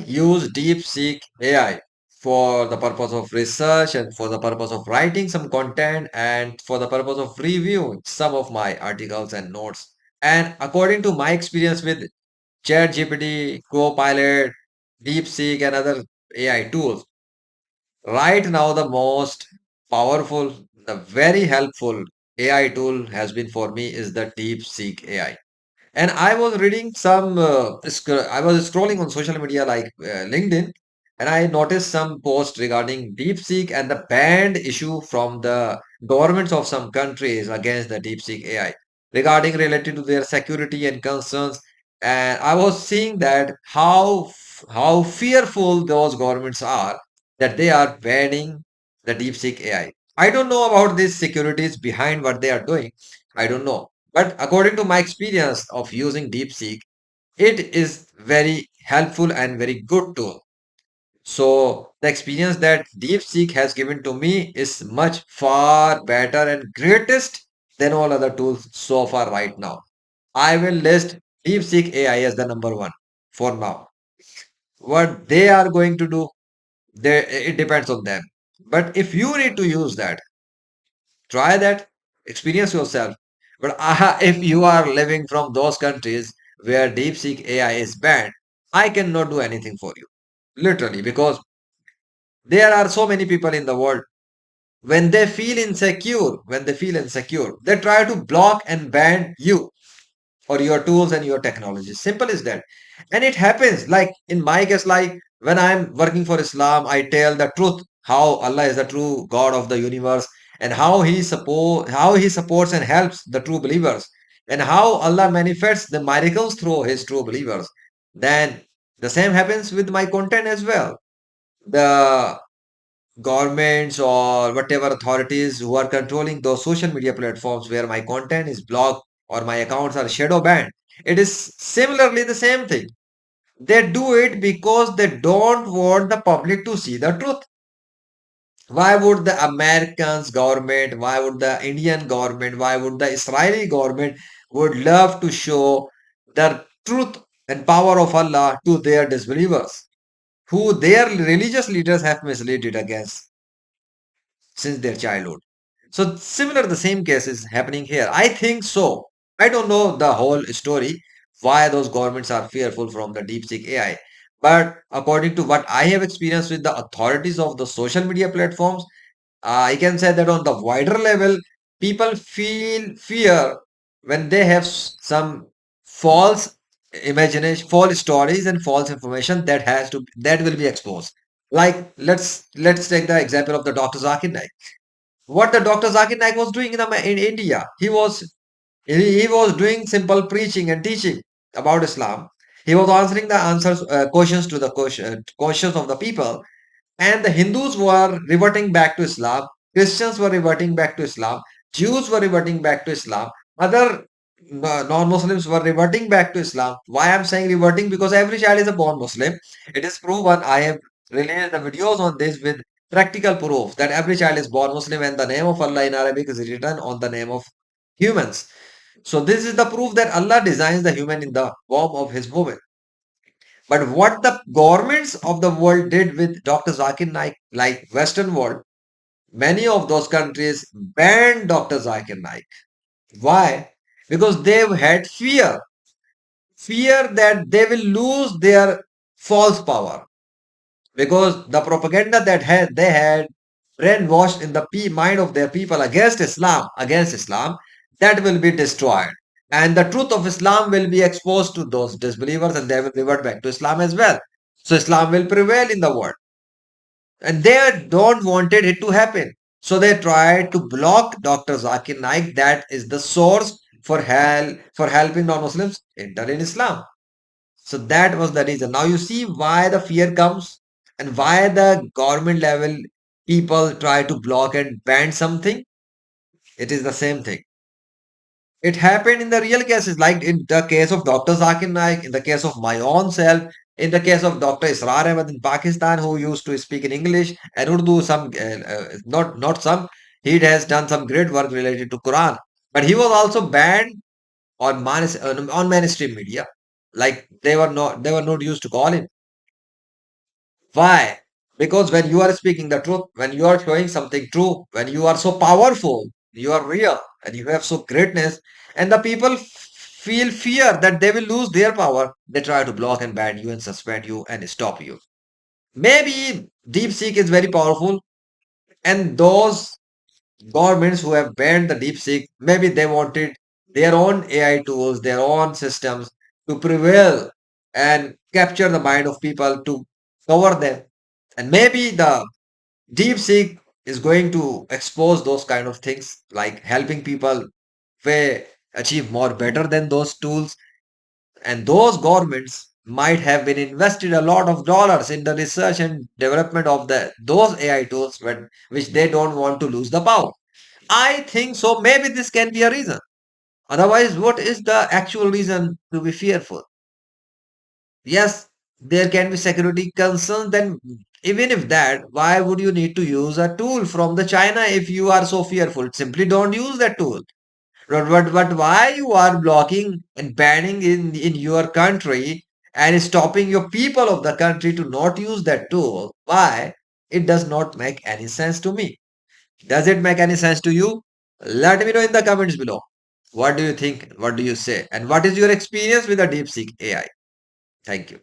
use DeepSeek AI for the purpose of research and for the purpose of writing some content and for the purpose of reviewing some of my articles and notes. And according to my experience with ChatGPT, Copilot, DeepSeek, and other AI tools, right now the most powerful, the very helpful AI tool has been for me is the DeepSeek AI. And I was reading I was scrolling on social media like LinkedIn, and I noticed some posts regarding DeepSeek and the banned issue from the governments of some countries against the DeepSeek AI regarding related to their security and concerns. And I was seeing that how fearful those governments are that they are banning the DeepSeek AI. I don't know about these securities behind what they are doing. I don't know. But according to my experience of using DeepSeek, it is very helpful and very good tool. So the experience that DeepSeek has given to me is much far better and greatest than all other tools so far right now. I will list DeepSeek AI as the number one for now. What they are going to do, it depends on them. But if you need to use that, try that, experience yourself. But if you are living from those countries where DeepSeek AI is banned, I cannot do anything for you. Literally, because there are so many people in the world. When they feel insecure, they try to block and ban you or your tools and your technology. Simple as that. And it happens like in my case, like when I'm working for Islam, I tell the truth, how Allah is the true God of the universe and how he supports and helps the true believers and how Allah manifests the miracles through his true believers. Then the same happens with my content as well. The governments or whatever authorities who are controlling those social media platforms where my content is blocked or my accounts are shadow banned. It is similarly the same thing. They do it because they don't want the public to see the truth. Why would the Americans government, why would the Indian government, why would the Israeli government would love to show the truth and power of Allah to their disbelievers, who their religious leaders have misled it against since their childhood? So similar, the same case is happening here. I think so. I don't know the whole story why those governments are fearful from the DeepSeek AI. But according to what I have experienced with the authorities of the social media platforms, I can say that on the wider level, people feel fear when they have some false imagination, false stories, and false information that will be exposed. Like let's take the example of the Dr. Zakir Naik. What the Dr. Zakir Naik was doing in India, he was doing simple preaching and teaching about Islam. He was answering the answers questions to the questions of the people, and the Hindus were reverting back to Islam, Christians were reverting back to Islam, Jews were reverting back to Islam, other non-Muslims were reverting back to Islam. Why I'm saying reverting? Because every child is a born Muslim. It is proven. I have released the videos on this with practical proof that every child is born Muslim and the name of Allah in Arabic is written on the name of humans. So this is the proof that Allah designs the human in the form of his woman. But what the governments of the world did with Dr. Zakir Naik, like Western world, many of those countries banned Dr. Zakir Naik. Why? Because they had fear that they will lose their false power. Because the propaganda they had brainwashed in the mind of their people against Islam, that will be destroyed. And the truth of Islam will be exposed to those disbelievers and they will revert back to Islam as well. So Islam will prevail in the world. And they don't wanted it to happen. So they tried to block Dr. Zakir Naik. That is the source for helping non-Muslims enter in Islam. So that was the reason. Now you see why the fear comes and why the government level people try to block and ban something. It is the same thing. It happened in the real cases, like in the case of Dr. Zakir Naik, in the case of my own self, in the case of Dr. Israr Ahmed in Pakistan, who used to speak in English and Urdu, not some, he has done some great work related to Quran. But he was also banned on mainstream media. Like they were not used to call him. Why? Because when you are speaking the truth, when you are showing something true, when you are so powerful, you are real, and you have so greatness, and the people feel fear that they will lose their power, they try to block and ban you and suspend you and stop you. Maybe DeepSeek is very powerful, and those governments who have banned the DeepSeek, maybe they wanted their own AI tools, their own systems to prevail and capture the mind of people to cover them. And maybe the DeepSeek is going to expose those kind of things, like helping people way achieve more better than those tools. And those governments might have been invested a lot of dollars in the research and development of those AI tools, which they don't want to lose the power. I think so. Maybe this can be a reason. Otherwise, what is the actual reason to be fearful? Yes, there can be security concerns. Then, even if that, why would you need to use a tool from the China if you are so fearful? Simply don't use that tool. But why you are blocking and banning in your country and stopping your people of the country to not use that tool? Why? It does not make any sense to me. Does it make any sense to you? Let me know in the comments below. What do you think? What do you say? And what is your experience with the DeepSeek AI? Thank you.